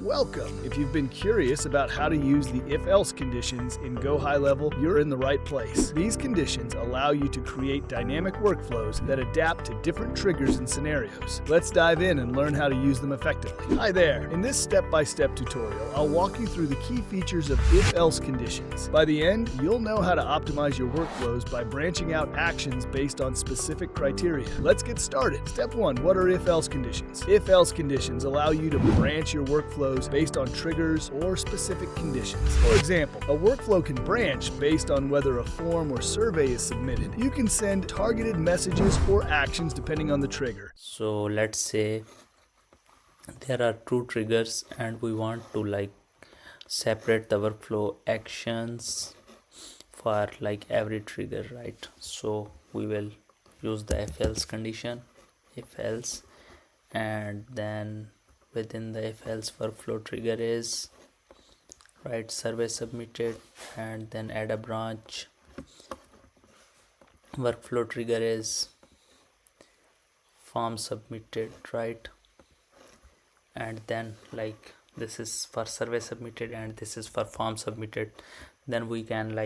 Welcome! If you've been curious about how to use the if-else conditions in GoHighLevel, you're in the right place. These conditions allow you to create dynamic workflows that adapt to different triggers and scenarios. Let's dive in and learn how to use them effectively. Hi there! In this step-by-step tutorial, I'll walk you through the key features of if-else conditions. By the end, you'll know how to optimize your workflows by branching out actions based on specific criteria. Let's get started. Step 1. What are if-else conditions? If-else conditions allow you to branch your workflows based on triggers or specific conditions. For example, a workflow can branch based on whether a form or survey is submitted. You can send targeted messages or actions depending on the trigger. So let's say there are two triggers and we want to separate the workflow actions for every trigger, right? So we will use the if else condition, if else, and then within the if else workflow trigger is right survey submitted, and then add a branch. Workflow trigger is form submitted, right? And then this is for survey submitted and this is for form submitted. Then we can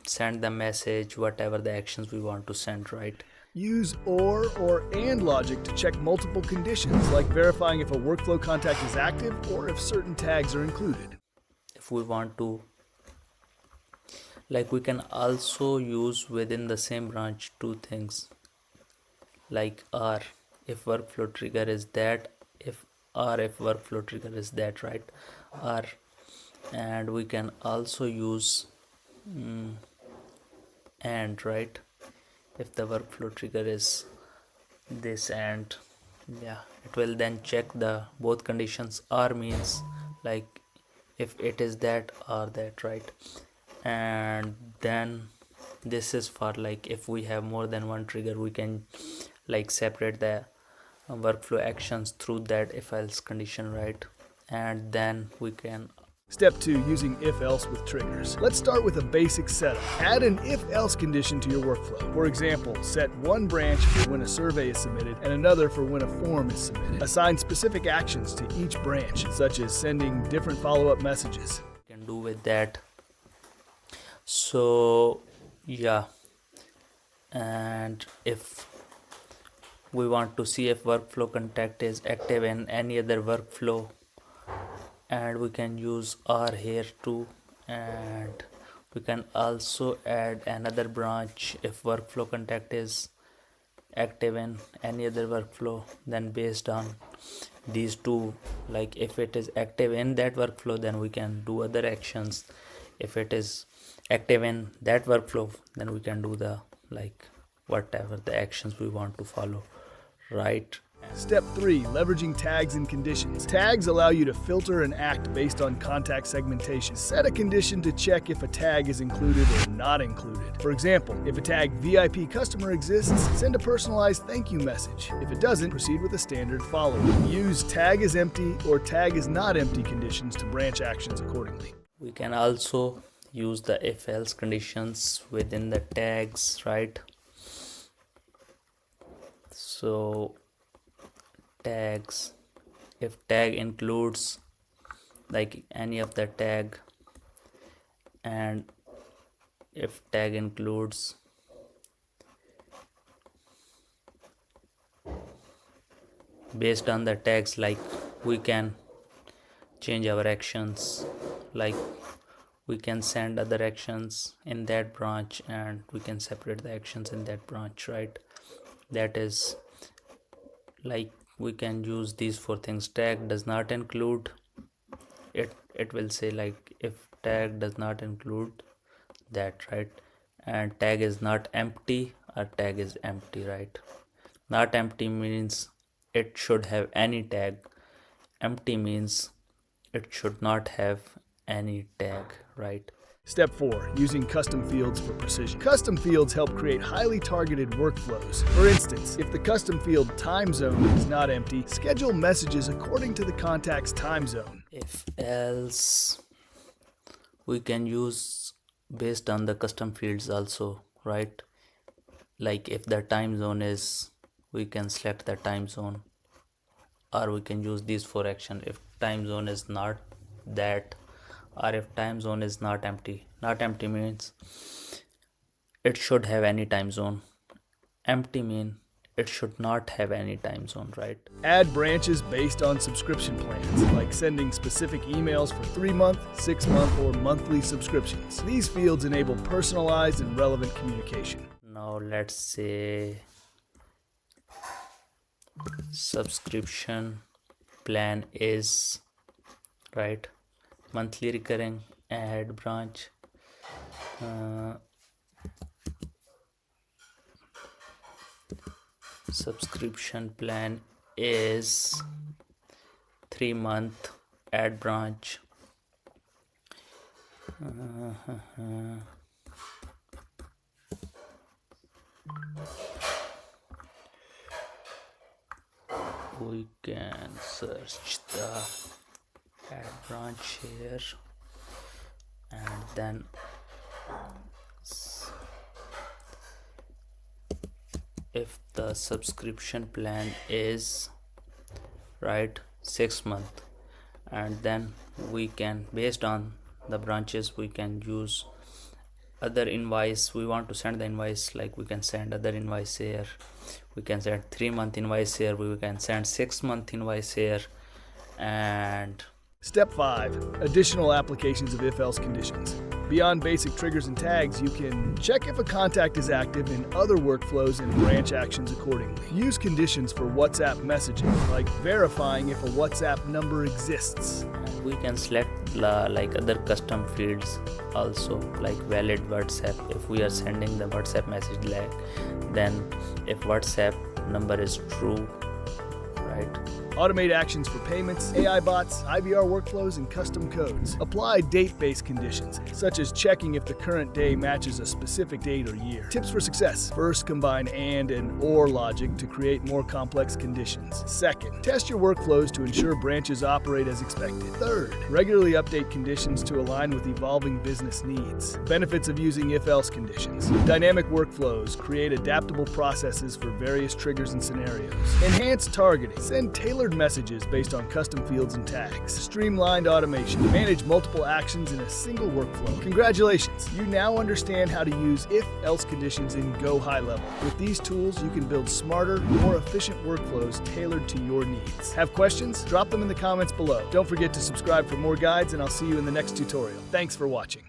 send the message, whatever the actions we want to send, right? Use or and logic to check multiple conditions, like verifying if a workflow contact is active or if certain tags are included. If we want to, we can also use within the same branch two things, like or if workflow trigger is that, if workflow trigger is that, right? Or, and we can also use and, right? If the workflow trigger is this, and it will then check the both conditions. Or means if it is that or that, right? And then this is for if we have more than one trigger, we can separate the workflow actions through that if else condition, right? And then we can Step 2. Using if-else with triggers. Let's start with a basic setup. Add an if-else condition to your workflow. For example, set one branch for when a survey is submitted and another for when a form is submitted. Assign specific actions to each branch, such as sending different follow-up messages. We can do with that. So and if we want to see if workflow contact is active in any other workflow, and we can use or here too, and we can also add another branch if workflow contact is active in any other workflow. Then based on these two, if it is active in that workflow, then we can do other actions. If it is active in that workflow, then we can do the whatever the actions we want to follow, right? Step 3. Leveraging tags and conditions. Tags allow you to filter and act based on contact segmentation. Set a condition to check if a tag is included or not included. For example, if a tag VIP customer exists, send a personalized thank you message. If it doesn't, proceed with a standard follow-up. Use tag is empty or tag is not empty conditions to branch actions accordingly. We can also use the if else conditions within the tags, right? So tags, if tag includes any of the tag, and if tag includes based on the tags, we can change our actions, we can send other actions in that branch and we can separate the actions in that branch, right? That is we can use these four things. Tag does not include it will say if tag does not include that, right? And tag is not empty or tag is empty, right? Not empty means it should have any tag. Empty means it should not have any tag, right? Step 4. Using custom fields for precision. Custom fields help create highly targeted workflows. For instance, if the custom field time zone is not empty, schedule messages according to the contact's time zone. If else, we can use based on the custom fields also, right? If the time zone is, we can select the time zone or we can use these 4 action if time zone is not that, or if time zone is not empty. Not empty means it should have any time zone. Empty mean it should not have any time zone, right? Add branches based on subscription plans, like sending specific emails for 3-month, 6-month, or monthly subscriptions. These fields enable personalized and relevant communication. Now let's say subscription plan is right monthly recurring. Add branch. Subscription plan is 3-month. Add branch. We can search the add branch here, and then if the subscription plan is right 6-month, and then we can, based on the branches, we can use other invoice. We want to send the invoice, like we can send other invoice here, we can send 3-month invoice here, we can send 6-month invoice here. And Step 5. Additional applications of if-else conditions. Beyond basic triggers and tags, you can check if a contact is active in other workflows and branch actions accordingly. Use conditions for WhatsApp messaging, like verifying if a WhatsApp number exists. we can select like other custom fields also, like valid WhatsApp. If we are sending the WhatsApp message, like then if WhatsApp number is true, right? Automate actions for payments, AI bots, IVR workflows, and custom codes. Apply date-based conditions, such as checking if the current day matches a specific date or year. Tips for success. First, combine and or logic to create more complex conditions. Second, test your workflows to ensure branches operate as expected. Third, regularly update conditions to align with evolving business needs. Benefits of using if-else conditions. Dynamic workflows create adaptable processes for various triggers and scenarios. Enhanced targeting. Send tailored messages based on custom fields and tags. Streamlined automation. Manage multiple actions in a single workflow. Congratulations! You now understand how to use if-else conditions in GoHighLevel. With these tools, you can build smarter, more efficient workflows tailored to your needs. Have questions? Drop them in the comments below. Don't forget to subscribe for more guides, and I'll see you in the next tutorial. Thanks for watching.